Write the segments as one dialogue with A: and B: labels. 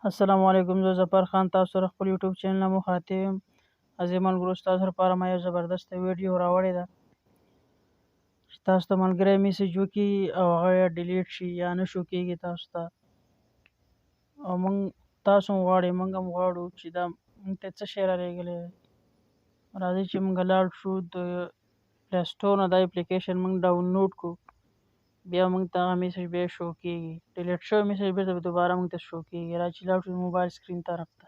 A: السلام علیکم، زه ظفر خان تاسو سره خپل یوټیوب چینل نه مخاطب یم. عزیز ملګرو، ستاسو لپاره ما یو زبردسته ویډیو راوړې ده چې تاسو ته ملګری میسج وکړي او هغه یا ډیلیټ شي یا نه شو کېږي تاسو ته. او تاسو هم غواړئ، موږ هم غواړو چې دا موږ ته څه شی رالیږلی دی. راځئ چې موږ لاړ شو د پلی سټور نه دا اپلیکیشن موږ ډاونلوډ کړو. بیا موږ ته هغه میسج بیا شو کېږي، ډیلیټ شوی میسج بېرته دوباره موږ ته شو کېږي. را چې لاړ شو موبایل سکرین طرف ته،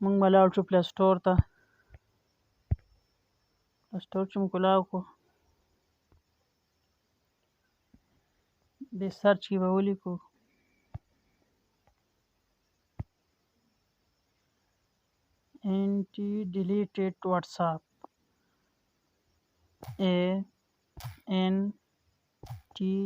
A: موږ به لاړ شو پلی سټور ته. پلی سټور چې موږ کلاو کړو، دې سرچ کې به ولیکو انټي ډیلیټډ واتساپ، انټي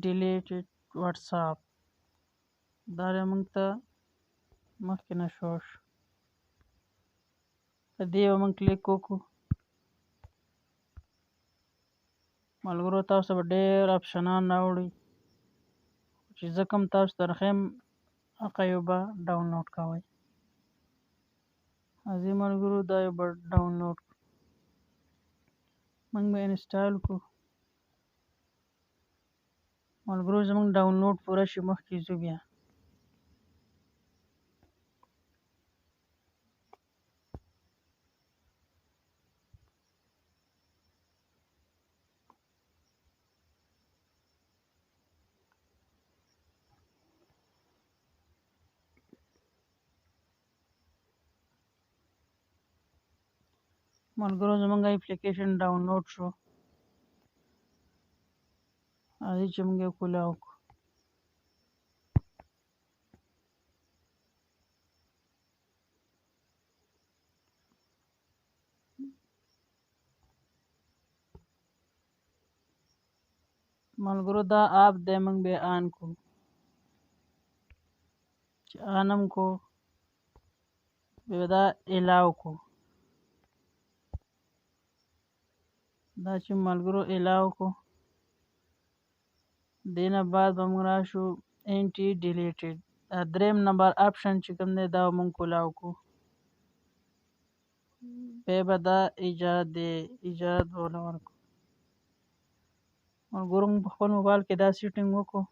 A: ډیلیټډ واتساپ. دا موږ ته مخکې نه شو. په دې به موږ کلیک وکړو. ملګرو، تاسو به ډېر اپشنان راوړي چې زه کوم تاسو ته ښیم، هغه یو به ډاونلوډ کوئ. عزیز ملګرو، دا یو به ډاونلوډ کړو، موږ به انسټال کړو. ملګرو، زموږ ډاونلوډ پوره شي مخکې ځو. بیا ملګرو، زموږ اپلیکیشن ډاونلوډ شو. راځئ چې موږ یې کولاو کړو. ملګرو، دا اپ دی، موږ به یې آن کړو. چې آن هم کړو، بیا به دا الاو کړو. دا چې ملګرو الاو کړو، دې نه بعد به موږ راشو انټي ډیلیټډ. دا دریم نمبر آپشن چې کوم دی دا به موږ کولاو کړو. بیا به دا ایجاد دی، ایجاد به ورله ورکړو. ملګرو، موږ په خپل موبایل کې دا سیټینګ وکړو.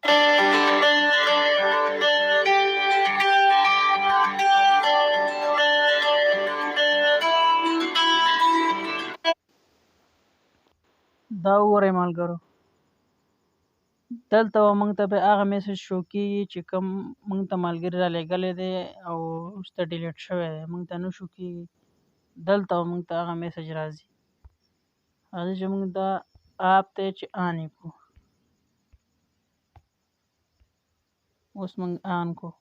A: دا وګورئ ملګرو، دلته به موږ ته هغه میسج شو کېږي چې کوم موږ ته ملګري رالیږلی دی او وروسته ډیلیټ شوی دی، موږ ته نه شو کېږي. دلته به موږ ته هغه میسج راځي. راځئ چې موږ دا اپ دی چې آن یې کړو. اوس موږ آن کړو.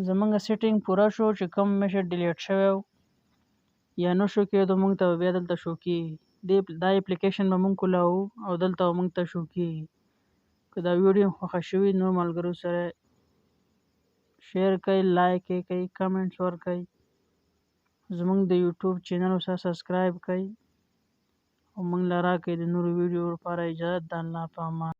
A: زموږ سیټینګ پوره شو چې کوم میسج ډیلیټ شوی و یا نه شو کېدو، موږ ته به بیا دلته شو کېږي. دا اپلیکیشن به موږ کولاو او دلته به موږ ته شو کېږي. که دا ویډیو خوښه شوي نور ملګرو سره شیر کړئ، لایک یې کړئ، کمنټس ورکړئ. زموږ د یوټیوب چینل سره سبسکرایب کړئ او موږ له راکړئ د نورو ویډیو لپاره اجازت. د الله په امان.